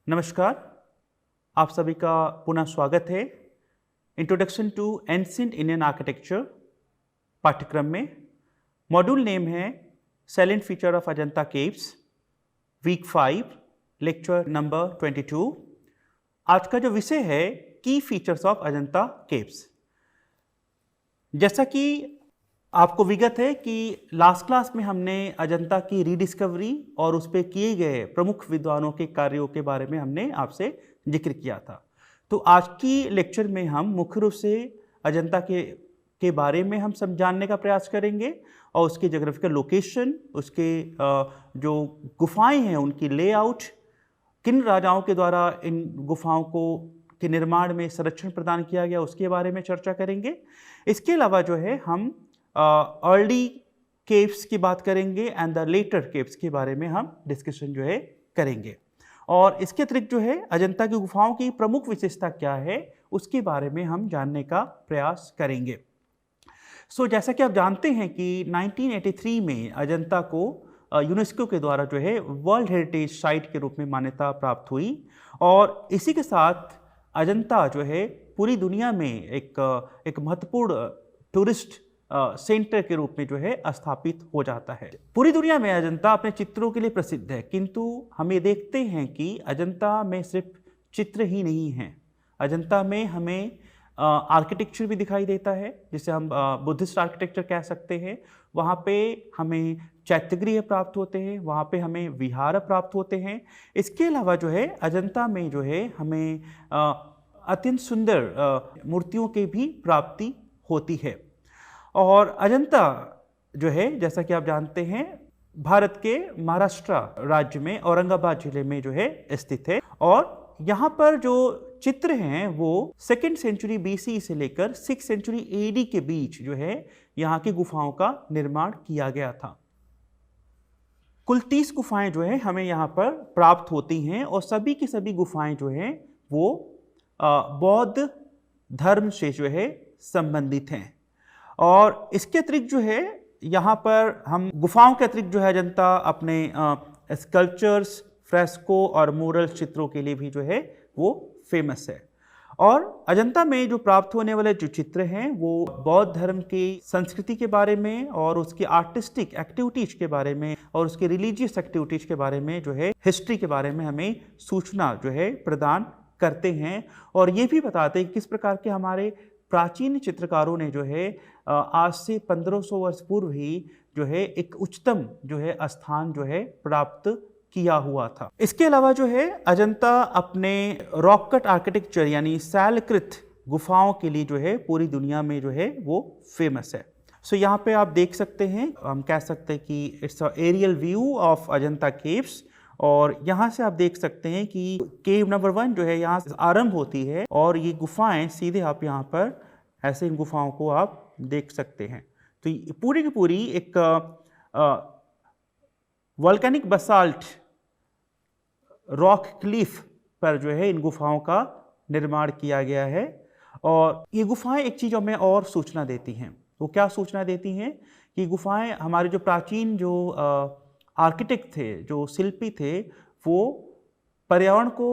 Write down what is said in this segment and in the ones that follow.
नमस्कार, आप सभी का पुनः स्वागत है introduction to ancient Indian architecture पाठ्यक्रम में। मॉड्यूल नेम है silent feature of Ajanta caves, week 5, lecture number 22। आज का जो विषय है की फीचर्स ऑफ अजंता केव्स। जैसा कि आपको विगत है कि लास्ट क्लास में हमने अजंता की रीडिस्कवरी और उस पर किए गए प्रमुख विद्वानों के कार्यों के बारे में हमने आपसे जिक्र किया था। तो आज की लेक्चर में हम मुख्य रूप से अजंता के बारे में हम सब जानने का प्रयास करेंगे और उसके जोग्राफिकल लोकेशन, उसके जो गुफाएं हैं उनकी लेआउट, किन राजाओं के द्वारा इन गुफाओं को के निर्माण में संरक्षण प्रदान किया गया उसके बारे में चर्चा करेंगे। इसके अलावा जो है हम अर्ली केव्स की बात करेंगे एंड द लेटर केव्स के बारे में हम डिस्कशन जो है करेंगे। और इसके अतिरिक्त जो है अजंता की गुफाओं की प्रमुख विशेषता क्या है उसके बारे में हम जानने का प्रयास करेंगे। जैसा कि आप जानते हैं कि 1983 में अजंता को यूनेस्को के द्वारा जो है वर्ल्ड हेरिटेज साइट के रूप में मान्यता प्राप्त हुई और इसी के साथ अजंता जो है पूरी दुनिया में एक महत्वपूर्ण टूरिस्ट सेंटर के रूप में जो है स्थापित हो जाता है। पूरी दुनिया में अजंता अपने चित्रों के लिए प्रसिद्ध है, किंतु हम ये देखते हैं कि अजंता में सिर्फ चित्र ही नहीं हैं। अजंता में हमें आर्किटेक्चर भी दिखाई देता है, जिसे हम बुद्धिस्ट आर्किटेक्चर कह सकते हैं। वहाँ पे हमें चैत्यगृह प्राप्त होते हैं, वहाँ पे हमें विहार प्राप्त होते हैं। इसके अलावा जो है अजंता में जो है हमें अत्यंत सुंदर मूर्तियों की भी प्राप्ति होती है। और अजंता जो है जैसा कि आप जानते हैं भारत के महाराष्ट्र राज्य में औरंगाबाद जिले में जो है स्थित है और यहाँ पर जो चित्र हैं वो 2nd सेंचुरी BC से लेकर 6th सेंचुरी AD के बीच जो है यहाँ की गुफाओं का निर्माण किया गया था। कुल 30 गुफाएं जो है हमें यहाँ पर प्राप्त होती हैं और सभी की सभी गुफाएं जो हैं वो बौद्ध धर्म से जो है संबंधित हैं। और इसके अतिरिक्त जो है यहाँ पर हम गुफाओं के अतिरिक्त जो है अजंता अपने स्कल्पचर्स, फ्रेस्को और मूरल चित्रों के लिए भी जो है वो फेमस है। और अजंता में जो प्राप्त होने वाले जो चित्र हैं वो बौद्ध धर्म की संस्कृति के बारे में और उसकी आर्टिस्टिक एक्टिविटीज के बारे में और उसके रिलीजियस एक्टिविटीज के बारे में जो है हिस्ट्री के बारे में हमें सूचना जो है प्रदान करते हैं और ये भी बताते हैं कि किस प्रकार के हमारे प्राचीन चित्रकारों ने जो है आज से 1500 वर्ष पूर्व ही जो है एक उच्चतम जो है स्थान जो है प्राप्त किया हुआ था। इसके अलावा जो है अजंता अपने रॉक कट आर्किटेक्चर यानी शैलकृत गुफाओं के लिए जो है पूरी दुनिया में जो है वो फेमस है। यहाँ पे आप देख सकते हैं, हम कह सकते हैं कि it's a aerial view of Ajanta caves और यहाँ से आप देख सकते हैं कि केव नंबर 1 जो है यहाँ से आरंभ होती है और ये गुफाएं सीधे आप यहाँ पर ऐसे इन गुफाओं को आप देख सकते हैं। तो पूरी की पूरी एक वोल्केनिक बसाल्ट रॉक क्लिफ पर जो है इन गुफाओं का निर्माण किया गया है। और ये गुफाएं एक चीज़ हमें और सूचना देती हैं। वो क्या सूचना देती हैं कि गुफाएं हमारे जो प्राचीन जो आर्किटेक्ट थे, जो शिल्पी थे, वो पर्यावरण को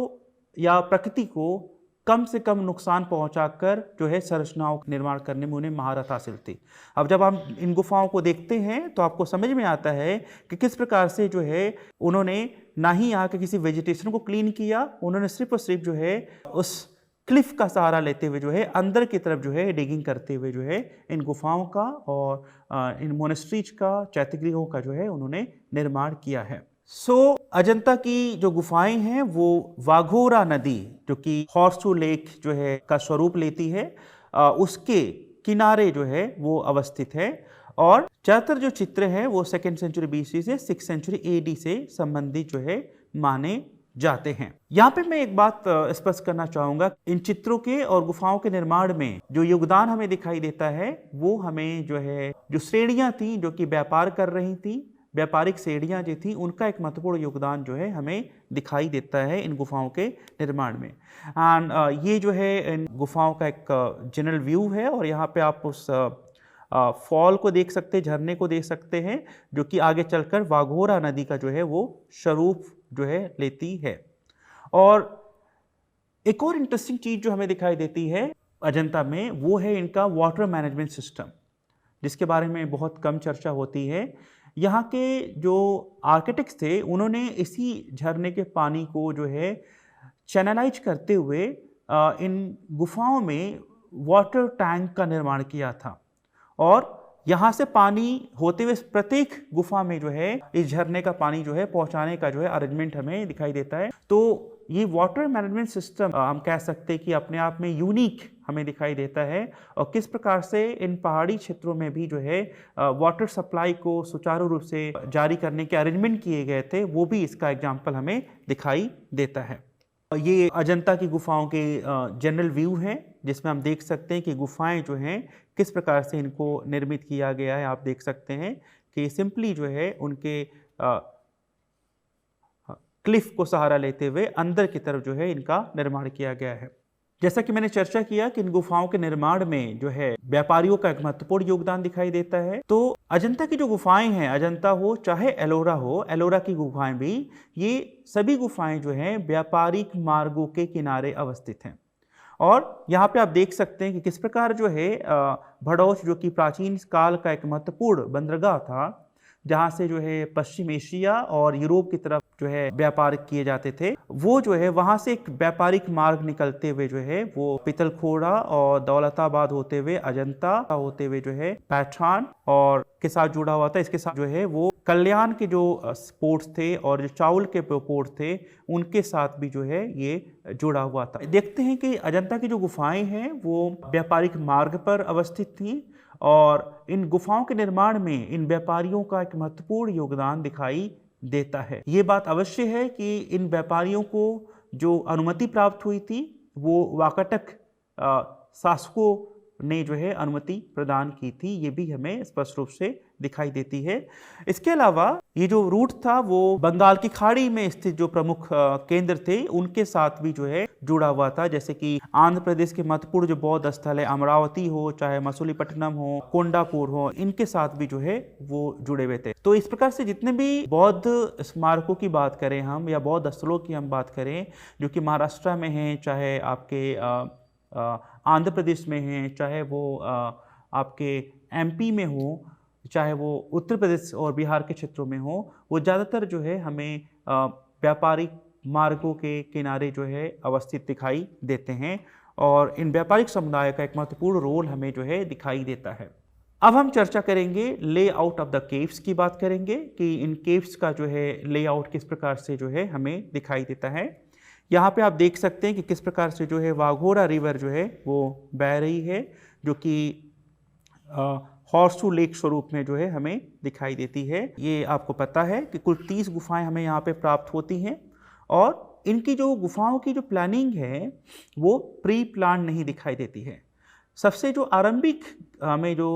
या प्रकृति को कम से कम नुकसान पहुंचाकर जो है संरचनाओं का निर्माण करने में उन्हें महारत हासिल थी। अब जब हम इन गुफाओं को देखते हैं तो आपको समझ में आता है कि किस प्रकार से जो है उन्होंने ना ही यहाँ के किसी वेजिटेशन को क्लीन किया, उन्होंने सिर्फ और सिर्फ जो है उस क्लिफ का सहारा लेते हुए जो है अंदर की तरफ जो है डिगिंग करते हुए जो है इन गुफाओं का और इन मोनेस्ट्रीज का, चैत्यगृहों का जो है उन्होंने निर्माण किया है। अजंता की जो गुफाएं हैं वो वाघोरा नदी जो कि हॉर्सू लेक जो है का स्वरूप लेती है उसके किनारे जो है वो अवस्थित है और ज़्यादातर जो चित्र हैं वो 2nd सेंचुरी BC से 6th सेंचुरी AD से संबंधित जो है माने जाते हैं। यहाँ पे मैं एक बात स्पष्ट करना चाहूँगा, इन चित्रों के और गुफाओं के निर्माण में जो योगदान हमें दिखाई देता है वो हमें जो है जो श्रेणियाँ थी जो कि व्यापार कर रही थी, व्यापारिक श्रेणियाँ जो थी उनका एक महत्वपूर्ण योगदान जो है हमें दिखाई देता है इन गुफाओं के निर्माण में। एंड ये जो है इन गुफाओं का एक जनरल व्यू है और यहाँ पे आप उस फॉल को देख सकते हैं, झरने को देख सकते हैं जो कि आगे चलकर वाघोरा नदी का जो है वो स्वरूप जो है लेती है। और एक और इंटरेस्टिंग चीज़ जो हमें दिखाई देती है अजंता में, वो है इनका वाटर मैनेजमेंट सिस्टम, जिसके बारे में बहुत कम चर्चा होती है। यहाँ के जो आर्किटेक्ट्स थे, उन्होंने इसी झरने के पानी को जो है चैनलाइज करते हुए इन गुफाओं में वाटर टैंक का निर्माण किया था, और यहाँ से पानी होते हुए प्रत्येक गुफा में जो है इस झरने का पानी जो है पहुँचाने का जो है अरेंजमेंट हमें दिखाई देता है। तो ये वाटर मैनेजमेंट सिस्टम हम कह सकते हैं कि अपने आप में यूनिक हमें दिखाई देता है, और किस प्रकार से इन पहाड़ी क्षेत्रों में भी जो है वाटर सप्लाई को सुचारू रूप से जारी करने के अरेंजमेंट किए गए थे, वो भी इसका एग्जाम्पल हमें दिखाई देता है। ये अजंता की गुफाओं के जनरल व्यू है, जिसमें हम देख सकते हैं कि गुफाएं जो हैं किस प्रकार से इनको निर्मित किया गया है। आप देख सकते हैं कि सिंपली जो है उनके क्लिफ को सहारा लेते हुए अंदर की तरफ जो है इनका निर्माण किया गया है। जैसा कि मैंने चर्चा किया कि इन गुफाओं के निर्माण में जो है व्यापारियों का एक महत्वपूर्ण योगदान दिखाई देता है। तो अजंता की जो गुफाएं हैं, अजंता हो चाहे एलोरा हो, एलोरा की गुफाएं भी, ये सभी गुफाएं जो हैं व्यापारिक मार्गों के किनारे अवस्थित हैं। और यहाँ पे आप देख सकते हैं कि किस प्रकार जो है भड़ौच, जो कि प्राचीन काल का एक महत्वपूर्ण बंदरगाह था, जहाँ से जो है पश्चिम एशिया और यूरोप की तरफ जो है व्यापार किए जाते थे, वो जो है वहाँ से एक व्यापारिक मार्ग निकलते हुए जो है वो पितलखोड़ा और दौलताबाद होते हुए अजंता होते हुए जो है पैठान और के साथ जुड़ा हुआ था। इसके साथ जो है वो कल्याण के जो पोर्ट्स थे और जो चावल के पोर्ट थे, उनके साथ भी जो है ये जुड़ा हुआ था। देखते हैं कि अजंता की जो गुफाएं हैं वो व्यापारिक मार्ग पर अवस्थित थी, और इन गुफाओं के निर्माण में इन व्यापारियों का एक महत्वपूर्ण योगदान दिखाई देता है। ये बात अवश्य है कि इन व्यापारियों को जो अनुमति प्राप्त हुई थी, वो वाकाटक शासकों ने जो है अनुमति प्रदान की थी, ये भी हमें स्पष्ट रूप से दिखाई देती है। इसके अलावा ये जो रूट था वो बंगाल की खाड़ी में स्थित जो प्रमुख केंद्र थे, उनके साथ भी जो है जुड़ा हुआ था। जैसे कि आंध्र प्रदेश के महत्वपूर्ण जो बौद्ध स्थल है, अमरावती हो, चाहे मसूलीपट्टनम हो, कोंडापुर हो, इनके साथ भी जो है वो जुड़े हुए थे। तो इस प्रकार से जितने भी बौद्ध स्मारकों की बात करें हम, या बौद्ध स्थलों की हम बात करें, जो कि महाराष्ट्र में हैं, चाहे आपके आंध्र प्रदेश में हैं, चाहे वो आपके एमपी में हो, चाहे वो उत्तर प्रदेश और बिहार के क्षेत्रों में हो, वो ज़्यादातर जो है हमें व्यापारिक मार्गों के किनारे जो है अवस्थित दिखाई देते हैं, और इन व्यापारिक समुदाय का एक महत्वपूर्ण रोल हमें जो है दिखाई देता है। अब हम चर्चा करेंगे लेआउट ऑफ द केव्स की बात करेंगे कि इन केव्स का जो है लेआउट किस प्रकार से जो है हमें दिखाई देता है। यहाँ पे आप देख सकते हैं कि किस प्रकार से जो है वाघोरा रिवर जो है वो बह रही है, जो कि हॉर्सू लेक स्वरूप में जो है हमें दिखाई देती है। ये आपको पता है कि कुल 30 गुफाएं हमें यहाँ पे प्राप्त होती हैं, और इनकी जो गुफाओं की जो प्लानिंग है वो प्री प्लान नहीं दिखाई देती है। सबसे जो आरंभिक हमें जो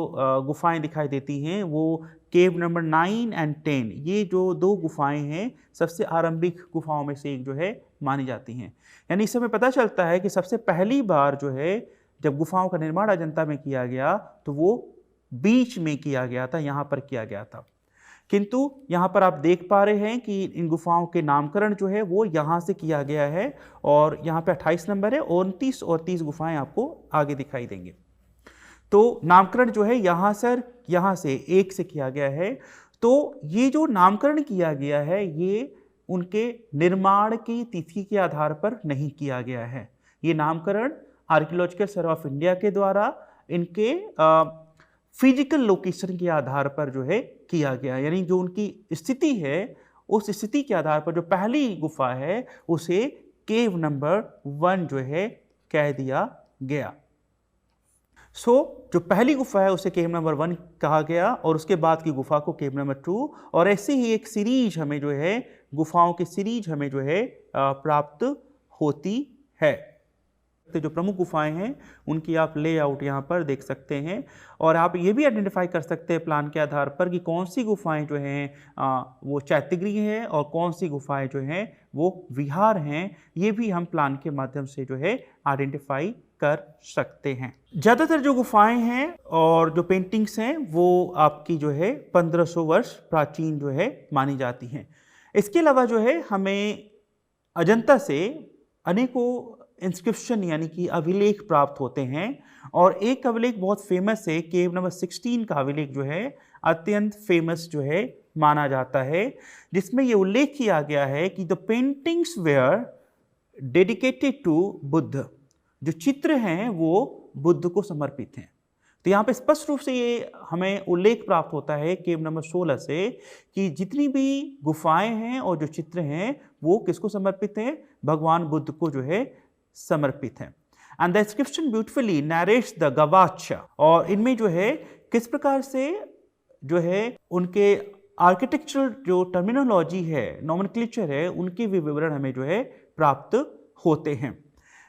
गुफाएं दिखाई देती हैं वो केव नंबर 9 और 10, ये जो 2 गुफाएं हैं सबसे आरंभिक गुफाओं में से एक जो है मानी जाती हैं। यानी इससे हमें पता चलता है कि सबसे पहली बार जो है जब गुफाओं का निर्माण अजंता में किया गया तो वो बीच में किया गया था, यहाँ पर किया गया था। किंतु यहाँ पर आप देख पा रहे हैं कि इन गुफाओं के नामकरण जो है वो यहाँ से किया गया है, और यहाँ पे 28 नंबर है, 29 और 30 गुफाएं आपको आगे दिखाई देंगे। तो नामकरण जो है यहाँ से 1 से किया गया है। तो ये जो नामकरण किया गया है ये उनके निर्माण की तिथि के आधार पर नहीं किया गया है। ये नामकरण आर्कियोलॉजिकल सर्वे ऑफ इंडिया के द्वारा इनके फिजिकल लोकेशन के आधार पर जो है किया गया, यानी जो उनकी स्थिति है उस स्थिति के आधार पर जो पहली गुफा है उसे केव नंबर 1 जो है कह दिया गया। जो पहली गुफा है उसे केव नंबर 1 कहा गया, और उसके बाद की गुफा को केव नंबर 2, और ऐसे ही एक सीरीज हमें जो है गुफाओं की सीरीज हमें जो है प्राप्त होती है। जो प्रमुख गुफाएं हैं उनकी आप लेआउट यहाँ पर देख सकते हैं, और आप ये भी आइडेंटिफाई कर सकते हैं प्लान के आधार पर कि कौन सी गुफाएं जो हैं वो चैत्यगृह हैं और कौन सी गुफाएं जो हैं वो विहार हैं। ये भी हम प्लान के माध्यम से जो है आइडेंटिफाई कर सकते हैं। ज़्यादातर जो गुफाएं हैं और जो पेंटिंग्स हैं वो आपकी जो है 1500 वर्ष प्राचीन जो है मानी जाती हैं। इसके अलावा जो है हमें अजंता से अनेकों इंस्क्रिप्शन यानी कि अभिलेख प्राप्त होते हैं और एक अभिलेख बहुत फेमस है, केव नंबर 16 का अभिलेख जो है अत्यंत फेमस जो है माना जाता है, जिसमें ये उल्लेख किया गया है कि the paintings were dedicated to Buddha, जो चित्र हैं वो बुद्ध को समर्पित हैं। तो यहाँ पे स्पष्ट रूप से ये हमें उल्लेख प्राप्त होता है केव नंबर 16 से कि जितनी भी गुफाएं हैं और जो चित्र हैं वो किसको समर्पित हैं, भगवान बुद्ध को जो है समर्पित हैं। And the inscription beautifully narrates the गवाच, और इनमें जो है किस प्रकार से जो है उनके आर्किटेक्चरल जो टर्मिनोलॉजी है, नॉमेनक्लेचर है, उनके भी विवरण हमें जो है प्राप्त होते हैं।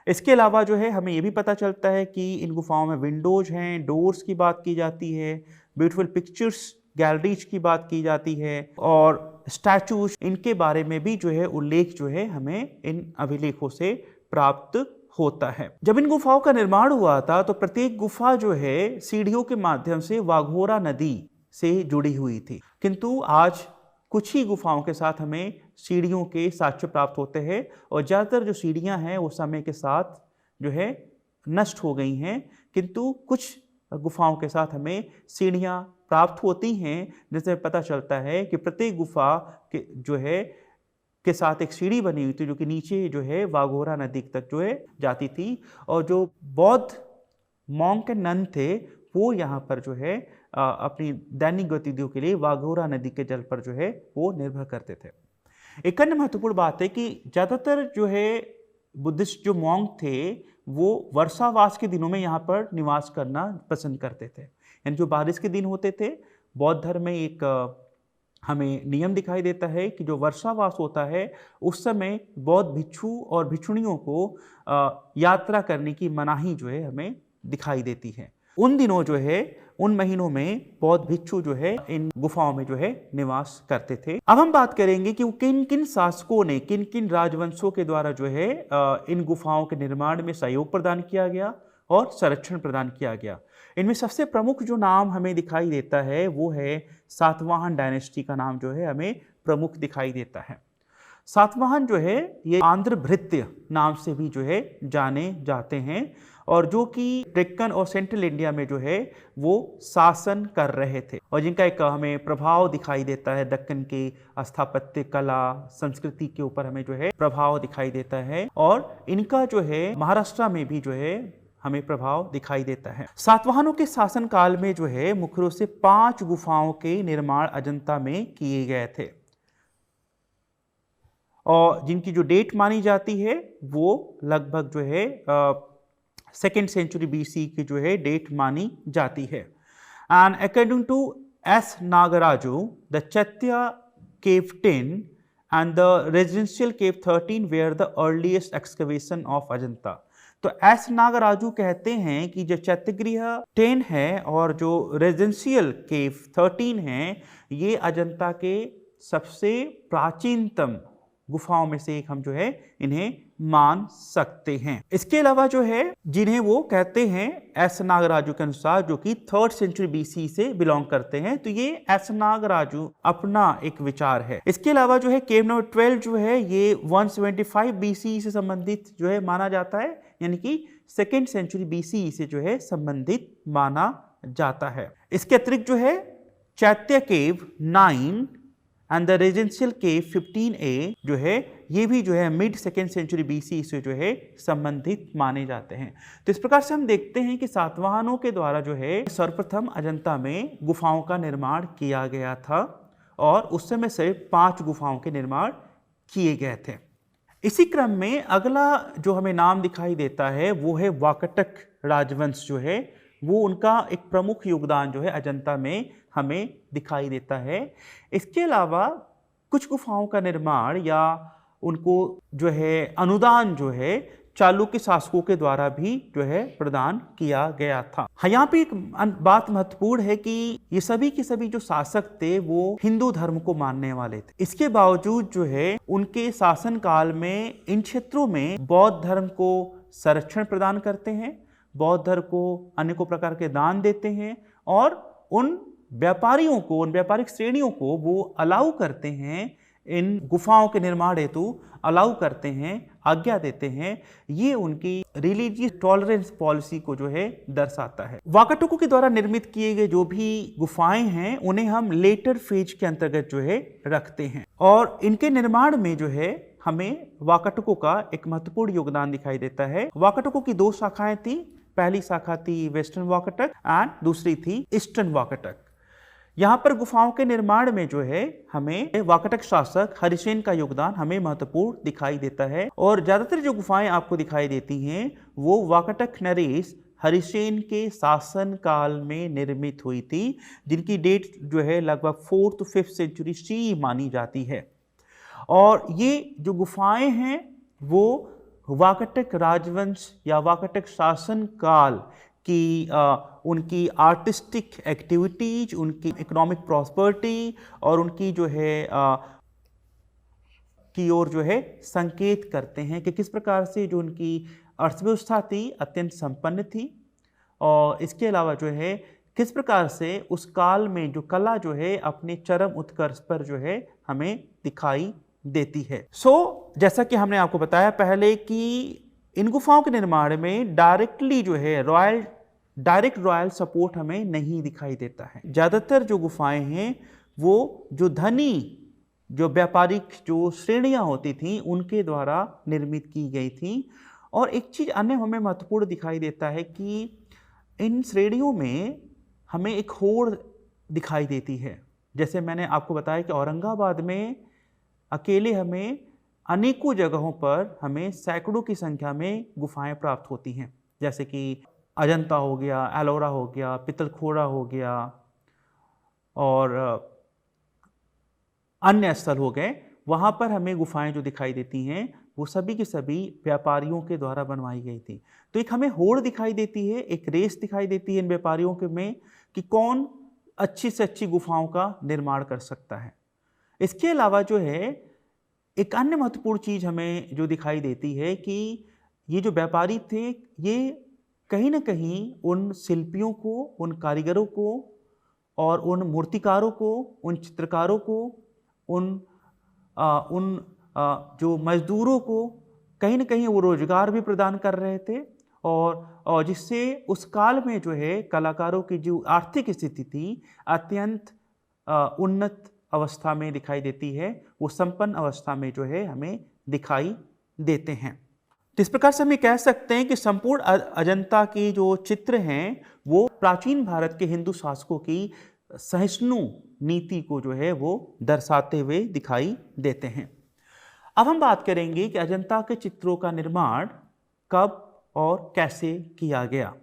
इसके अलावा जो है हमें ये भी पता चलता है कि इन गुफाओं में विंडोज हैं, डोर्स की बात की जाती है, ब्यूटीफुल पिक्चर्स गैलरीज की बात की जाती है और स्टैचूज, इनके बारे में भी जो है उल्लेख जो है हमें इन अभिलेखों से प्राप्त होता है। जब इन गुफाओं का निर्माण हुआ था तो प्रत्येक गुफा जो है सीढ़ियों के माध्यम से वाघोरा नदी से जुड़ी हुई थी, किंतु आज कुछ ही गुफाओं के साथ हमें सीढ़ियों के साक्ष्य प्राप्त होते हैं और ज़्यादातर जो सीढ़ियां हैं वो समय के साथ जो है नष्ट हो गई हैं, किंतु कुछ गुफाओं के साथ हमें सीढ़ियां प्राप्त होती हैं, जिससे पता चलता है कि प्रत्येक गुफा के जो है के साथ एक सीढ़ी बनी हुई थी जो कि नीचे जो है वाघोरा नदी तक जो है जाती थी, और जो बौद्ध मॉन्क एंड नन थे वो यहाँ पर जो है अपनी दैनिक गतिविधियों के लिए वाघोरा नदी के जल पर जो है वो निर्भर करते थे। एक अन्य महत्वपूर्ण बात है कि ज़्यादातर जो है बुद्धिस्ट जो मॉन्क थे वो वर्षावास के दिनों में यहाँ पर निवास करना पसंद करते थे, यानी जो बारिश के दिन होते थे, बौद्ध धर्म में एक हमें नियम दिखाई देता है कि जो वर्षावास होता है उस समय बौद्ध भिक्षु और भिक्षुणियों को यात्रा करने की मनाही जो है हमें दिखाई देती है। उन दिनों जो है उन महीनों में बौद्ध भिक्षु जो है इन गुफाओं में जो है निवास करते थे। अब हम बात करेंगे कि किन किन शासकों ने, किन किन राजवंशों के द्वारा जो है इन गुफाओं के निर्माण में सहयोग प्रदान किया गया और संरक्षण प्रदान किया गया। इनमें सबसे प्रमुख जो नाम हमें दिखाई देता है वो है सातवाहन डायनेस्टी का नाम जो है हमें प्रमुख दिखाई देता है। सातवाहन जो है ये आंध्र भृत्य नाम से भी जो है जाने जाते हैं और जो कि डेक्कन और सेंट्रल इंडिया में जो है वो शासन कर रहे थे और जिनका एक हमें प्रभाव दिखाई देता है दक्कन के स्थापत्य कला संस्कृति के ऊपर हमें जो है प्रभाव दिखाई देता है, और इनका जो है महाराष्ट्र में भी जो है हमें प्रभाव दिखाई देता है। सातवाहनों के शासन काल में जो है मुख्य रूप से 5 गुफाओं के निर्माण अजंता में किए गए थे और जिनकी जो डेट मानी जाती है वो लगभग जो है 2nd सेंचुरी BC की जो है डेट मानी जाती है। And according to S. Nagaraju the chaitya cave 10 and the residential cave 13 were the earliest excavation of Ajanta. तो S. नागराजू कहते हैं कि जो चैत्यगृह 10 है और जो रेजिडेंशियल केव 13 है ये अजंता के सबसे प्राचीनतम गुफाओं में से एक हम जो है इन्हें मान सकते हैं। इसके अलावा जो है जिन्हें वो कहते हैं S. नागराजू के अनुसार जो कि 3rd सेंचुरी BC से बिलोंग करते हैं, तो ये S. नागराजू अपना एक विचार है। इसके अलावा जो है केव नंबर 12 जो है ये 175 BC से संबंधित जो है माना जाता है, यानी कि 2nd सेंचुरी BC से जो है संबंधित माना जाता है। इसके अतिरिक्त जो है चैत्य केव 9 and the residential cave 15A जो है ये भी जो है मिड 2nd सेंचुरी BC से जो है संबंधित माने जाते हैं। तो इस प्रकार से हम देखते हैं कि सातवाहनों के द्वारा जो है सर्वप्रथम अजंता में गुफाओं का निर्माण किया गया था और उस समय से 5 गुफाओं के निर्माण किए गए थे। इसी क्रम में अगला जो हमें नाम दिखाई देता है वो है वाकटक राजवंश जो है वो उनका एक प्रमुख योगदान जो है अजंता में हमें दिखाई देता है। इसके अलावा कुछ गुफाओं का निर्माण या उनको जो है अनुदान जो है चालुक्य शासकों के द्वारा भी जो है प्रदान किया गया था। यहाँ पे एक बात महत्वपूर्ण है कि ये सभी के सभी जो शासक थे वो हिंदू धर्म को मानने वाले थे। इसके बावजूद जो है उनके शासन काल में इन क्षेत्रों में बौद्ध धर्म को संरक्षण प्रदान करते हैं, बौद्ध धर्म को अनेकों प्रकार के दान देते हैं और उन व्यापारियों को, उन व्यापारिक श्रेणियों को वो अलाउ करते हैं इन गुफाओं के निर्माण हेतु अलाउ करते हैं, आज्ञा देते हैं, ये उनकी रिलीजियस टॉलरेंस पॉलिसी को जो है दर्शाता है। वाकाटोको के द्वारा निर्मित किए गए जो भी गुफाएं हैं उन्हें हम लेटर फेज के अंतर्गत जो है रखते हैं, और इनके निर्माण में जो है हमें वाकाटोको का एक महत्वपूर्ण योगदान दिखाई देता है। वाकाटोको की दो शाखाएं थी, पहली शाखा थी वेस्टर्न वाकाटक एंड दूसरी थी ईस्टर्न वाकाटक। यहाँ पर गुफाओं के निर्माण में जो है हमें वाकाटक शासक हरिसेन का योगदान हमें महत्वपूर्ण दिखाई देता है, और ज्यादातर जो गुफाएं आपको दिखाई देती हैं वो वाकाटक नरेश हरिसेन के शासन काल में निर्मित हुई थी, जिनकी डेट जो है लगभग 4th to 5th century C मानी जाती है। और ये जो गुफाएं हैं वो वाकाटक राजवंश या वाकाटक शासन काल की उनकी आर्टिस्टिक एक्टिविटीज, उनकी इकोनॉमिक प्रॉस्पेरिटी और उनकी जो है की ओर जो है संकेत करते हैं कि किस प्रकार से जो उनकी अर्थव्यवस्था थी अत्यंत संपन्न थी, और इसके अलावा जो है किस प्रकार से उस काल में जो कला जो है अपने चरम उत्कर्ष पर जो है हमें दिखाई देती है। जैसा कि हमने आपको बताया पहले कि इन गुफाओं के निर्माण में डायरेक्टली जो है डायरेक्ट रॉयल सपोर्ट हमें नहीं दिखाई देता है। ज़्यादातर जो गुफाएं हैं वो जो धनी जो व्यापारिक जो श्रेणियां होती थीं उनके द्वारा निर्मित की गई थी। और एक चीज़ अन्य हमें महत्वपूर्ण दिखाई देता है कि इन श्रेणियों में हमें एक होड़ दिखाई देती है। जैसे मैंने आपको बताया कि औरंगाबाद में अकेले हमें अनेकों जगहों पर हमें सैकड़ों की संख्या में गुफाएं प्राप्त होती हैं, जैसे कि अजंता हो गया, एलोरा हो गया, पितलखोरा हो गया और अन्य स्थल हो गए। वहाँ पर हमें गुफाएं जो दिखाई देती हैं वो सभी के सभी व्यापारियों के द्वारा बनवाई गई थी। तो एक हमें होड़ दिखाई देती है, एक रेस दिखाई देती है इन व्यापारियों के में कि कौन अच्छी से अच्छी गुफाओं का निर्माण कर सकता है। इसके अलावा जो है एक अन्य महत्वपूर्ण चीज़ हमें जो दिखाई देती है कि ये जो व्यापारी थे ये कहीं ना कहीं उन शिल्पियों को, उन कारीगरों को और उन मूर्तिकारों को, उन चित्रकारों को, उन जो मजदूरों को कहीं ना कहीं वो रोजगार भी प्रदान कर रहे थे, और जिससे उस काल में जो है कलाकारों की जो आर्थिक स्थिति थी अत्यंत उन्नत अवस्था में दिखाई देती है, वो संपन्न अवस्था में जो है हमें दिखाई देते हैं। तो इस प्रकार से हम ये कह सकते हैं कि संपूर्ण अजंता के जो चित्र हैं वो प्राचीन भारत के हिंदू शासकों की सहिष्णु नीति को जो है वो दर्शाते हुए दिखाई देते हैं। अब हम बात करेंगे कि अजंता के चित्रों का निर्माण कब और कैसे किया गया।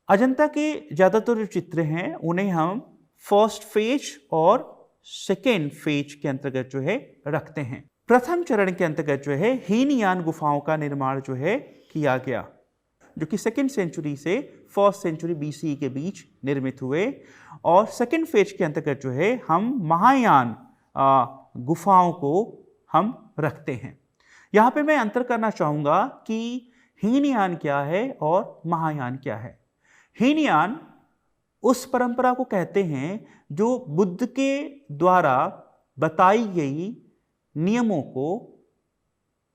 अजंता के ज़्यादातर जो चित्र हैं उन्हें हम फर्स्ट फेज और सेकेंड फेज के अंतर्गत जो है रखते हैं। प्रथम चरण के अंतर्गत जो है हीनयान गुफाओं का निर्माण जो है किया गया, जो कि 2nd सेंचुरी से 1st सेंचुरी BCE के बीच निर्मित हुए। और सेकेंड फेज के अंतर्गत जो है हम महायान गुफाओं को हम रखते हैं। यहाँ पे मैं अंतर करना चाहूँगा कि हीनयान क्या है और महायान क्या है। हीनयान उस परंपरा को कहते हैं जो बुद्ध के द्वारा बताई गई नियमों को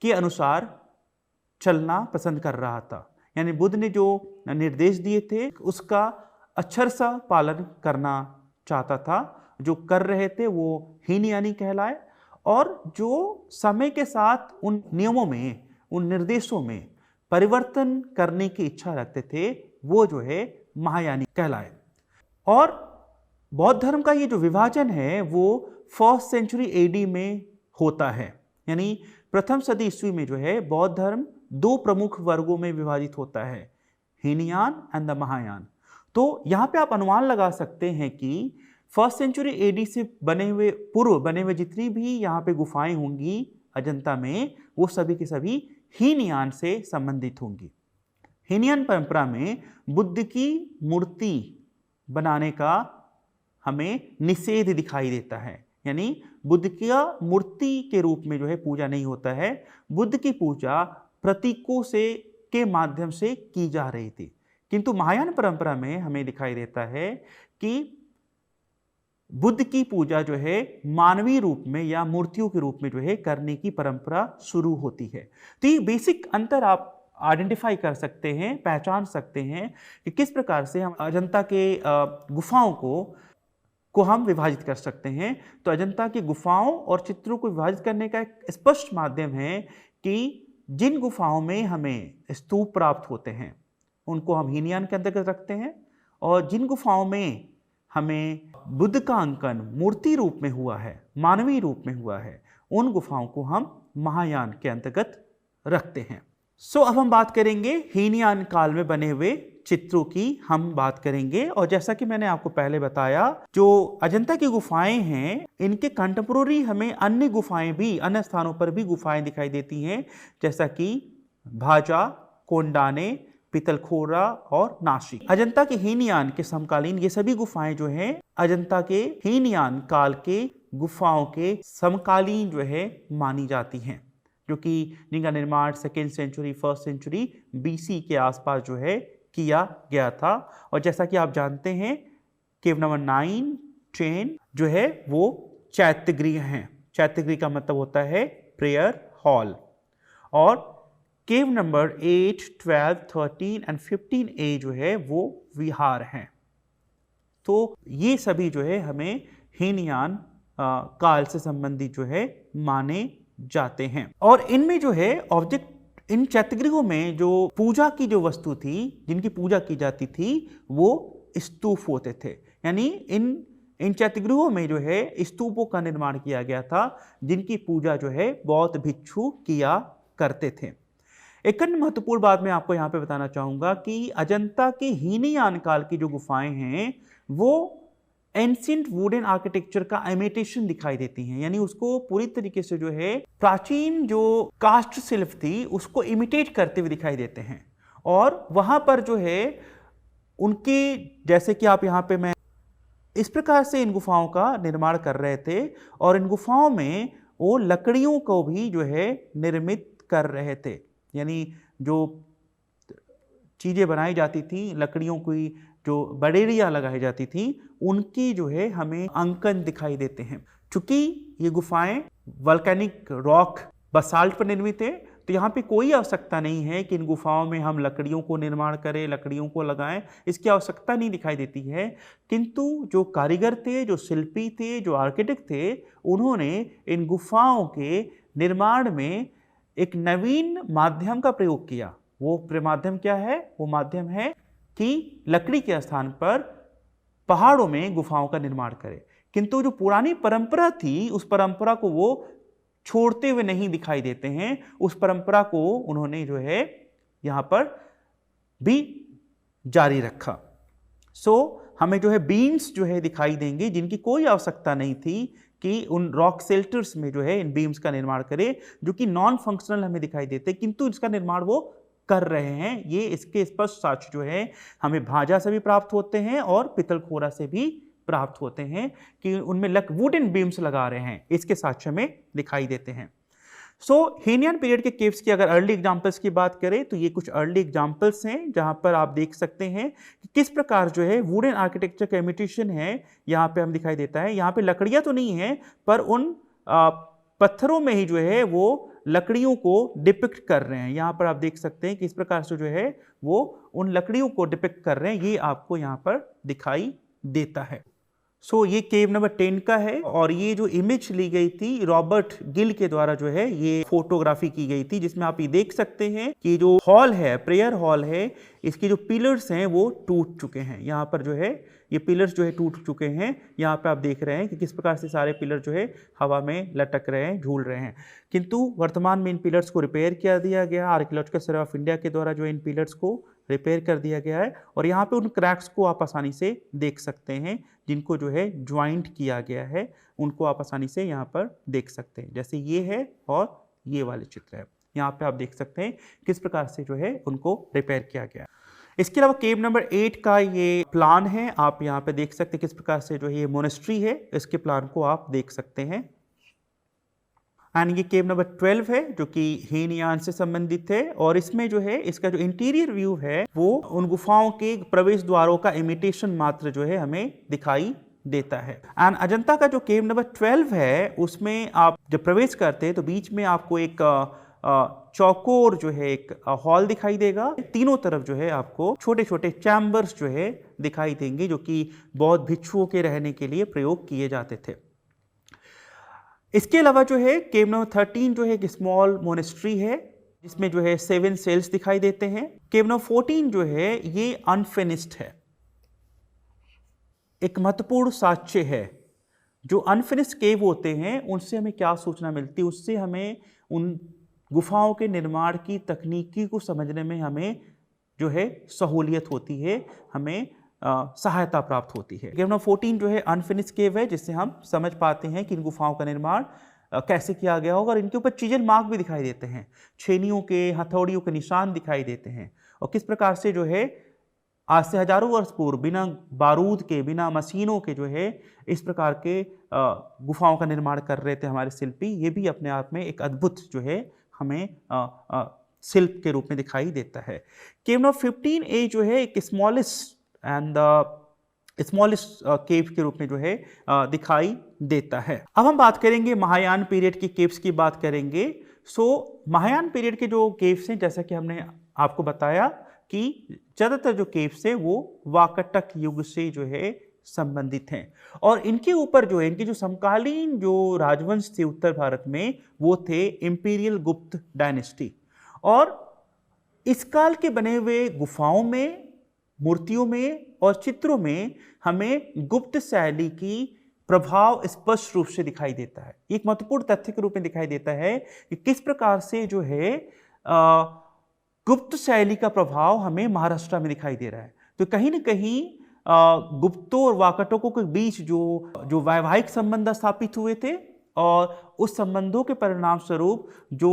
के अनुसार चलना पसंद कर रहा था, यानी बुद्ध ने जो निर्देश दिए थे उसका अक्षरशः पालन करना चाहता था। जो कर रहे थे वो हीनयानी कहलाए, और जो समय के साथ उन नियमों में, उन निर्देशों में परिवर्तन करने की इच्छा रखते थे वो जो है महायानी कहलाए। और बौद्ध धर्म का ये जो विभाजन है वो 1st सेंचुरी AD में होता है, यानी प्रथम सदी ईस्वी में जो है बौद्ध धर्म 2 प्रमुख वर्गों में विभाजित होता है, हीनयान एंड द महायान। तो यहाँ पे आप अनुमान लगा सकते हैं कि 1st सेंचुरी AD से पूर्व बने हुए जितनी भी यहाँ पे गुफाएं होंगी अजंता में वो सभी की सभी हीनयान से संबंधित होंगी। हीनयान परंपरा में बुद्ध की मूर्ति बनाने का हमें निषेध दिखाई देता है, यानी बुद्ध की मूर्ति के रूप में जो है पूजा नहीं होता है। बुद्ध की पूजा प्रतीकों से के माध्यम से की जा रही थी। किंतु महायान परंपरा में हमें दिखाई देता है कि बुद्ध की पूजा जो है मानवीय रूप में या मूर्तियों के रूप में जो है करने की परंपरा शुरू होती है। तो ये बेसिक अंतर आप आइडेंटिफाई कर सकते हैं, पहचान सकते हैं कि किस प्रकार से हम अजंता के गुफाओं को हम विभाजित कर सकते हैं। तो अजंता की गुफाओं और चित्रों को विभाजित करने का एक स्पष्ट माध्यम है कि जिन गुफाओं में हमें स्तूप प्राप्त होते हैं उनको हम हीनयान के अंतर्गत रखते हैं, और जिन गुफाओं में हमें बुद्ध का अंकन मूर्ति रूप में हुआ है, मानवीय रूप में हुआ है, उन गुफाओं को हम महायान के अंतर्गत रखते हैं। अब हम बात करेंगे हीनयान काल में बने हुए चित्रों की हम बात करेंगे। और जैसा कि मैंने आपको पहले बताया, जो अजंता की गुफाएं हैं इनके कंटेम्पोररी हमें अन्य गुफाएं भी, अन्य स्थानों पर भी गुफाएं दिखाई देती हैं, जैसा कि भाजा, कोंडाने, पितलखोरा और नासिक। अजंता के हीनयान के समकालीन ये सभी गुफाएं जो हैं अजंता के हीनयान काल के गुफाओं के समकालीन जो है मानी जाती हैं, जो कि जिनका निर्माण 2nd century 1st century BC के आसपास जो है किया गया था। और जैसा कि आप जानते हैं केव नंबर 9, 10 जो है वो चैत्यगृह हैं। चैत्यगृह का मतलब होता है प्रेयर हॉल। और केव नंबर 8, 12, 13 एंड 15A जो है वो विहार हैं। तो ये सभी जो है हमें हीनयान काल से संबंधित जो है माने जाते हैं। और इनमें जो है ऑब्जेक्ट, इन चैत्यगृहों में जो पूजा की जो वस्तु थी, जिनकी पूजा की जाती थी, वो स्तूप होते थे। यानी इन चैत्यगृहों में जो है स्तूपों का निर्माण किया गया था, जिनकी पूजा जो है बौद्ध भिक्षु किया करते थे। एक अन्य महत्वपूर्ण बात मैं आपको यहाँ पे बताना चाहूँगा कि अजंता के हीनयान काल की जो गुफाएं हैं वो एंशिएंट वुडन आर्किटेक्चर का इमिटेशन दिखाई देती हैं। यानी उसको पूरी तरीके से जो है प्राचीन जो काष्ठ शिल्प थी उसको इमिटेट करते हुए दिखाई देते हैं। और वहाँ पर जो है उनके, जैसे कि आप यहाँ पे मैं इस प्रकार से इन गुफाओं का निर्माण कर रहे थे, और इन गुफाओं में वो लकड़ियों को भी जो है निर्मित कर रहे थे। यानी जो चीज़ें बनाई जाती थी, लकड़ियों की जो बडेरियाँ लगाई जाती थी, उनकी जो है हमें अंकन दिखाई देते हैं। चूंकि ये गुफाएं वल्केनिक रॉक बसाल्ट पर निर्मित है, तो यहाँ पे कोई आवश्यकता नहीं है कि इन गुफाओं में हम लकड़ियों को निर्माण करें, लकड़ियों को लगाएं, इसकी आवश्यकता नहीं दिखाई देती है। किंतु जो कारीगर थे, जो शिल्पी थे, जो आर्किटेक्ट थे, उन्होंने इन गुफाओं के निर्माण में एक नवीन माध्यम का प्रयोग किया। वो माध्यम क्या है? वो माध्यम है कि लकड़ी के स्थान पर पहाड़ों में गुफाओं का निर्माण करें। किंतु जो पुरानी परंपरा थी, उस परंपरा को वो छोड़ते हुए नहीं दिखाई देते हैं। उस परंपरा को उन्होंने जो है यहाँ पर भी जारी रखा। हमें जो है बीम्स जो है दिखाई देंगे, जिनकी कोई आवश्यकता नहीं थी कि उन रॉक शेल्टर्स में जो है इन बीम्स का निर्माण करें, जो कि नॉन फंक्शनल हमें दिखाई देते, किंतु इसका निर्माण वो कर रहे हैं। ये इसके स्पष्ट साक्ष्य जो है हमें भाजा से भी प्राप्त होते हैं और पितलखोरा से भी प्राप्त होते हैं कि उनमें वुडन बीम्स लगा रहे हैं, इसके साक्ष्य में दिखाई देते हैं। हीनयान पीरियड के केव्स की अगर अर्ली एग्जांपल्स की बात करें तो ये कुछ अर्ली एग्जांपल्स हैं, जहां पर आप देख सकते हैं कि किस प्रकार जो है वुडन आर्किटेक्चर का इमिटेशन है यहाँ पे हम दिखाई देता है। यहाँ पे लकड़ियाँ तो नहीं है, पर उन पत्थरों में ही जो है वो लकड़ियों को डिपिक्ट कर रहे हैं। यहाँ पर आप देख सकते हैं कि इस प्रकार से जो है वो उन लकड़ियों को डिपिक्ट कर रहे हैं, ये आपको यहाँ पर दिखाई देता है। ये केव नंबर 10 का है, और ये जो इमेज ली गई थी रॉबर्ट गिल के द्वारा जो है ये फोटोग्राफी की गई थी, जिसमें आप ये देख सकते हैं कि जो हॉल है, प्रेयर हॉल है, इसके जो पिलर्स हैं वो टूट चुके हैं। यहाँ पर जो है ये पिलर्स जो है टूट चुके हैं। यहाँ पे आप देख रहे हैं कि किस प्रकार से सारे पिलर जो है हवा में लटक रहे हैं, झूल रहे हैं। किंतु वर्तमान में इन पिलर्स को रिपेयर किया दिया गया, आर्कियोलॉजिकल सर्वे ऑफ इंडिया के द्वारा जो इन पिलर्स को रिपेयर कर दिया गया है। और यहाँ पे उन क्रैक्स को आप आसानी से देख सकते हैं, जिनको जो है ज्वाइंट किया गया है, उनको आप आसानी से यहाँ पर देख सकते हैं। जैसे ये है और ये वाले चित्र है, यहाँ पे आप देख सकते हैं किस प्रकार से जो है उनको रिपेयर किया गया। इसके अलावा केव नंबर 8 का ये प्लान है, आप यहाँ पे देख सकते हैं किस प्रकार से जो है ये मोनेस्ट्री है, इसके प्लान को आप देख सकते हैं। एंड ये केव नंबर 12 है, जो कि हीनयान से संबंधित है, और इसमें जो है इसका जो इंटीरियर व्यू है वो उन गुफाओं के प्रवेश द्वारों का इमिटेशन मात्र जो है हमें दिखाई देता है। एंड अजंता का जो केव नंबर 12 है उसमें आप जब प्रवेश करते हैं तो बीच में आपको एक चौकोर जो है एक हॉल दिखाई देगा। तीनों तरफ जो है आपको छोटे छोटे चैम्बर्स जो है दिखाई देंगे जो कि बौद्ध भिक्षुओं के रहने के लिए प्रयोग किए जाते थे। इसके अलावा जो है केव नंबर 13 जो है एक स्मॉल मोनेस्ट्री है जिसमें जो है 7 सेल्स दिखाई देते हैं। केव नंबर 14 जो है ये अनफिनिश्ड है। एक महत्वपूर्ण साक्ष्य है। जो अनफिनिश्ड केव होते हैं उनसे हमें क्या सूचना मिलती है, उससे हमें उन गुफाओं के निर्माण की तकनीकी को समझने में हमें जो है सहूलियत होती है, हमें सहायता प्राप्त होती है। केव नंबर 14 जो है अनफिनिश्ड केव है जिससे हम समझ पाते हैं कि इन गुफाओं का निर्माण कैसे किया गया होगा और इनके ऊपर चीजल मार्क भी दिखाई देते हैं, छेनियों के हथौड़ियों के निशान दिखाई देते हैं और किस प्रकार से जो है आज से हजारों वर्ष पूर्व बिना बारूद के, बिना मशीनों के जो है इस प्रकार के गुफाओं का निर्माण कर रहे थे हमारे शिल्पी। ये भी अपने आप में एक अद्भुत जो है हमें शिल्प के रूप में दिखाई देता है। केव नंबर 15A जो है एक स्मॉलेस्ट केव के रूप में जो है दिखाई देता है। अब हम बात करेंगे महायान पीरियड की केव्स की बात करेंगे। महायान पीरियड के जो केव्स हैं जैसा कि हमने आपको बताया कि ज्यादातर जो केव्स है वो वाकाटक युग से जो है संबंधित हैं और इनके ऊपर जो है इनके जो समकालीन जो राजवंश थे उत्तर भारत में वो थे इंपीरियल गुप्त डायनेस्टी। और इस काल के बने हुए गुफाओं में, मूर्तियों में और चित्रों में हमें गुप्त शैली की प्रभाव स्पष्ट रूप से दिखाई देता है। एक महत्वपूर्ण तथ्य के रूप में दिखाई देता है कि किस प्रकार से जो है गुप्त शैली का प्रभाव हमें महाराष्ट्र में दिखाई दे रहा है। तो कहीं ना कहीं गुप्तों और वाकाटकों के बीच जो वैवाहिक संबंध स्थापित हुए थे और उस संबंधों के परिणाम स्वरूप जो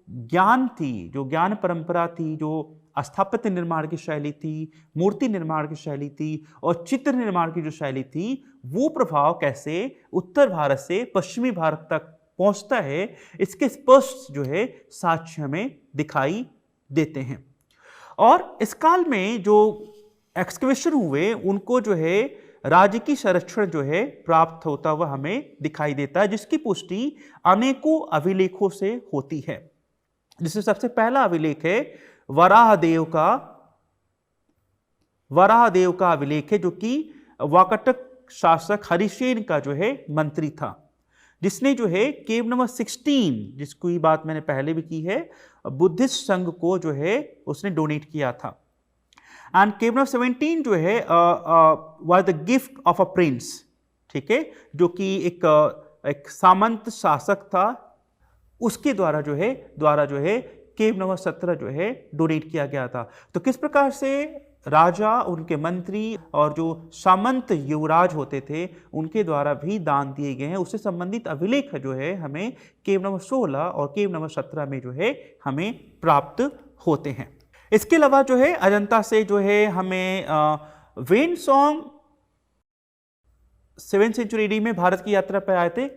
ज्ञान थी, जो ज्ञान परंपरा थी, जो स्थापत्य निर्माण की शैली थी, मूर्ति निर्माण की शैली थी और चित्र निर्माण की जो शैली थी, वो प्रभाव कैसे उत्तर भारत से पश्चिमी भारत तक पहुंचता है, इसके स्पष्ट जो है साक्ष्य हमें दिखाई देते हैं। और इस काल में जो एक्सकवेशन हुए उनको जो है राज्य की संरक्षण जो है प्राप्त होता हुआ हमें दिखाई देता है, जिसकी पुष्टि अनेकों अभिलेखों से होती है। जिसमें सबसे पहला अभिलेख है वराहदेव का अभिलेख है जो कि वाकाटक शासक हरिसेन का जो है मंत्री था, जिसने जो है केव नंबर 16, जिसकी बात मैंने पहले भी की है, बुद्धिस्ट संघ को जो है उसने डोनेट किया था। एंड केव नंबर 17 जो है was the gift of a prince, ठीक है, जो कि एक सामंत शासक था, उसके द्वारा जो है केव नंबर 17 जो है डोनेट किया गया था। तो किस प्रकार से राजा, उनके मंत्री और जो सामंत युवराज होते थे उनके द्वारा भी दान दिए गए हैं, उससे संबंधित अभिलेख जो है हमें केव नंबर 16 और केव नंबर 17 में जो है हमें प्राप्त होते हैं। इसके अलावा जो है अजंता से जो है हमें वेनसोंग 7th सेंचुरी AD में भारत की यात्रा पर आए थे।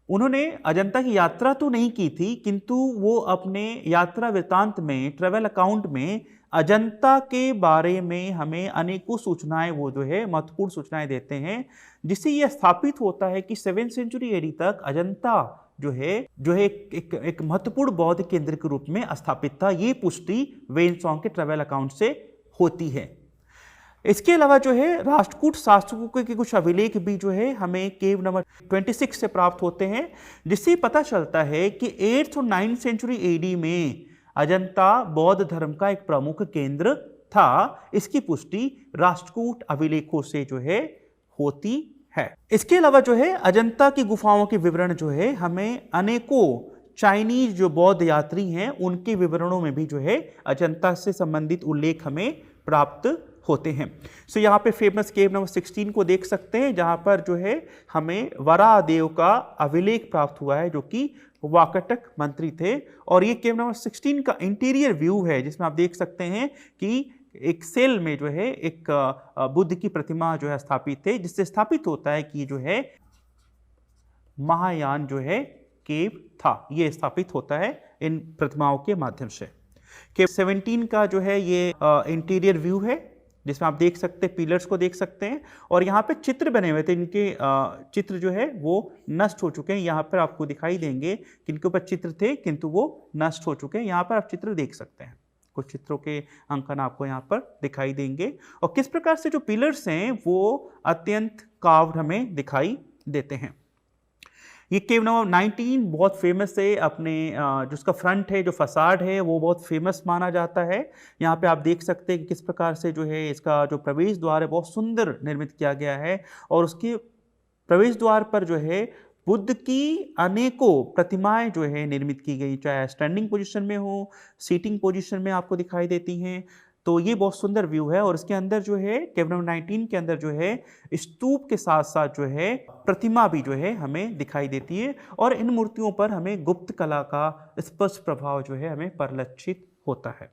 उन्होंने अजंता की यात्रा तो नहीं की थी, किंतु वो अपने यात्रा वृत्तांत में, ट्रैवल अकाउंट में अजंता के बारे में हमें अनेकों सूचनाएं, वो जो है महत्वपूर्ण सूचनाएं देते हैं, जिससे यह स्थापित होता है कि 7th सेंचुरी AD तक अजंता जो है एक महत्वपूर्ण बौद्ध केंद्र के रूप में स्थापित था। ये पुष्टि वेनसोंग के ट्रैवल अकाउंट से होती है। इसके अलावा जो है राष्ट्रकूट शासकों के कुछ अभिलेख भी जो है हमें केव नंबर 26 से प्राप्त होते हैं, जिससे पता चलता है कि 8th और 9th सेंचुरी AD में अजंता बौद्ध धर्म का एक प्रमुख केंद्र था। इसकी पुष्टि राष्ट्रकूट अभिलेखों से जो है होती है। इसके अलावा जो है अजंता की गुफाओं के विवरण जो है हमें अनेकों चाइनीज जो बौद्ध यात्री हैं उनके विवरणों में भी जो है अजंता से संबंधित उल्लेख हमें प्राप्त होते हैं। सो यहाँ पे फेमस केव नंबर 16 को देख सकते हैं, जहाँ पर जो है हमें वराहदेव का अभिलेख प्राप्त हुआ है, जो कि वाकाटक मंत्री थे। और ये केव नंबर 16 का इंटीरियर व्यू है, जिसमें आप देख सकते हैं कि एक सेल में जो है एक बुद्ध की प्रतिमा जो है स्थापित है, जिससे स्थापित होता है कि जो है महायान जो है केव था, ये स्थापित होता है इन प्रतिमाओं के माध्यम से। केव 17 का जो है ये इंटीरियर व्यू है, जिसमें आप देख सकते हैं, पिलर्स को देख सकते हैं और यहाँ पे चित्र बने हुए थे। इनके चित्र जो है वो नष्ट हो चुके हैं। यहाँ पर आपको दिखाई देंगे कि इनके ऊपर चित्र थे किंतु वो नष्ट हो चुके हैं। यहाँ पर आप चित्र देख सकते हैं, कुछ चित्रों के अंकन आपको यहाँ पर दिखाई देंगे और किस प्रकार से जो पिलर्स हैं वो अत्यंत कार्व्ड हमें दिखाई देते हैं। ये केव नंबर 19 बहुत फेमस है, अपने जो उसका फ्रंट है, जो फसाड है वो बहुत फेमस माना जाता है। यहाँ पे आप देख सकते हैं कि किस प्रकार से जो है इसका जो प्रवेश द्वार है बहुत सुंदर निर्मित किया गया है और उसके प्रवेश द्वार पर जो है बुद्ध की अनेकों प्रतिमाएं जो है निर्मित की गई, चाहे स्टैंडिंग पोजीशन में हो, सीटिंग पोजीशन में आपको दिखाई देती हैं। तो ये बहुत सुंदर व्यू है और इसके अंदर जो है केव नंबर 19 के अंदर जो है स्तूप के साथ साथ जो है प्रतिमा भी जो है हमें दिखाई देती है और इन मूर्तियों पर हमें गुप्त कला का स्पष्ट प्रभाव जो है हमें परिलक्षित होता है।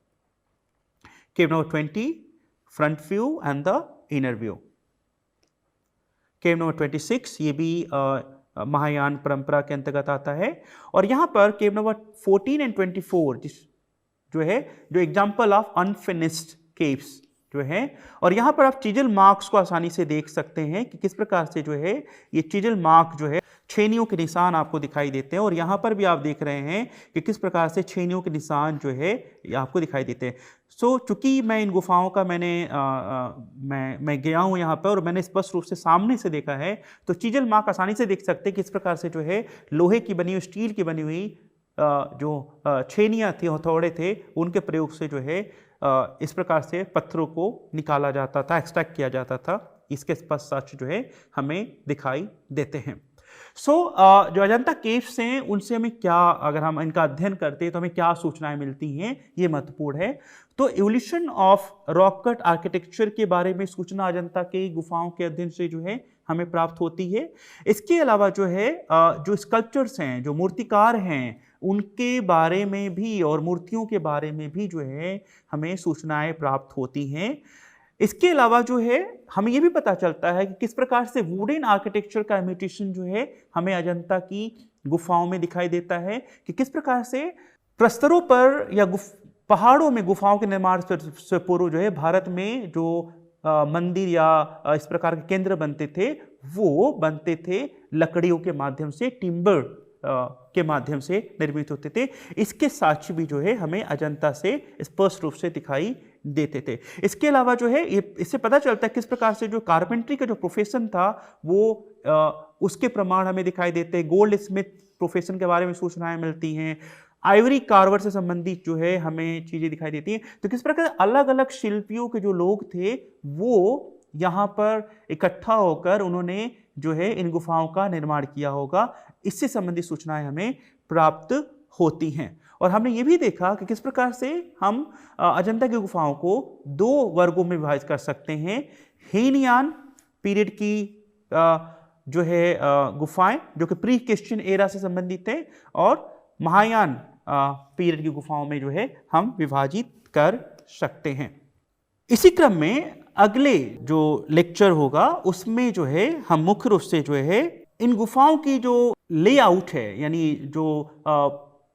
केव number 20 front view and the inner view. Cave number 26 ये भी महायान परंपरा के अंतर्गत आता है और यहाँ पर केव नंबर 14 एंड 24 जो है जो एग्जाम्पल ऑफ अनफिनिश्ड केव्स जो है और यहाँ पर आप चिजल मार्क्स को आसानी से देख सकते हैं कि किस प्रकार से जो है ये चिजल मार्क जो है छेनियों के निशान आपको दिखाई देते हैं और यहाँ पर भी आप देख रहे हैं कि किस प्रकार से छेनियों के निशान जो है ये आपको दिखाई देते हैं। चूंकि मैं इन गुफाओं का मैं गया हूँ यहाँ पर और मैंने स्पष्ट रूप से सामने से देखा है, तो चिजल मार्क आसानी से देख सकते हैं किस प्रकार से जो है लोहे की बनी हुई, स्टील की बनी हुई जो छेनियाँ थी, हथौड़े थे, उनके प्रयोग से जो है इस प्रकार से पत्थरों को निकाला जाता था, एक्सट्रैक्ट किया जाता था। इसके स्पष्ट साक्ष्य जो है हमें दिखाई देते हैं। जो अजंता केव्स हैं उनसे हमें क्या, अगर हम इनका अध्ययन करते हैं तो हमें क्या सूचनाएं मिलती हैं, ये महत्वपूर्ण है। तो evolution of rock cut architecture के बारे में सूचना अजंता के गुफाओं के अध्ययन से जो है हमें प्राप्त होती है। इसके अलावा जो है जो स्कल्पचर्स हैं, जो मूर्तिकार हैं, उनके बारे में भी और मूर्तियों के बारे में भी जो है हमें सूचनाएं प्राप्त होती हैं। इसके अलावा जो है हमें यह भी पता चलता है कि किस प्रकार से वुडन आर्किटेक्चर का इमिटेशन जो है हमें अजंता की गुफाओं में दिखाई देता है, कि किस प्रकार से प्रस्तरों पर या पहाड़ों में गुफाओं के निर्माण से पूर्व जो है भारत में जो मंदिर या इस प्रकार के केंद्र बनते थे वो बनते थे लकड़ियों के माध्यम से, टिम्बर के माध्यम से निर्मित होते थे। इसके साक्ष्य भी जो है हमें अजंता से स्पष्ट रूप से दिखाई देते थे। इसके अलावा जो है इससे पता चलता है किस प्रकार से जो कारपेंट्री का जो प्रोफेशन था वो उसके प्रमाण हमें दिखाई देते हैं। गोल्ड स्मिथ प्रोफेशन के बारे में सूचनाएं मिलती हैं। आइवरी कार्वर से संबंधित जो है हमें चीजें दिखाई देती हैं। तो किस प्रकार अलग अलग शिल्पियों के जो लोग थे वो यहाँ पर इकट्ठा होकर उन्होंने जो है इन गुफाओं का निर्माण किया होगा, इससे संबंधित सूचनाएं हमें प्राप्त होती हैं। और हमने ये भी देखा कि किस प्रकार से हम अजंता की गुफाओं को दो वर्गों में विभाजित कर सकते हैं। हीनयान पीरियड की जो है गुफाएं जो कि प्री क्रिश्चियन एरा से संबंधित है, और महायान पीरियड की गुफाओं में जो है हम विभाजित कर सकते हैं। इसी क्रम में अगले जो लेक्चर होगा उसमें जो है हम मुख्य रूप से जो है इन गुफाओं की जो लेआउट है, यानी जो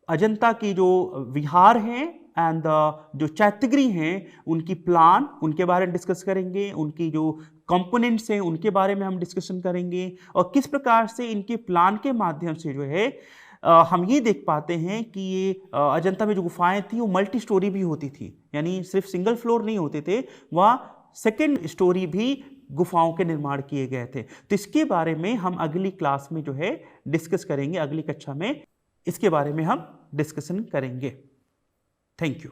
अजंता की जो विहार हैं एंड जो चैत्यगिरी हैं उनकी प्लान, उनके बारे में डिस्कस करेंगे। उनकी जो कंपोनेंट्स हैं उनके बारे में हम डिस्कशन करेंगे और किस प्रकार से इनके प्लान के माध्यम से जो है हम ये देख पाते हैं कि ये अजंता में जो गुफाएं थी वो मल्टी स्टोरी भी होती थी, यानी सिर्फ सिंगल फ्लोर नहीं होते थे, वहाँ सेकेंड स्टोरी भी गुफाओं के निर्माण किए गए थे। तो इसके बारे में हम अगली क्लास में जो है डिस्कस करेंगे, अगली कक्षा में इसके बारे में हम डिस्कशन करेंगे। Thank you.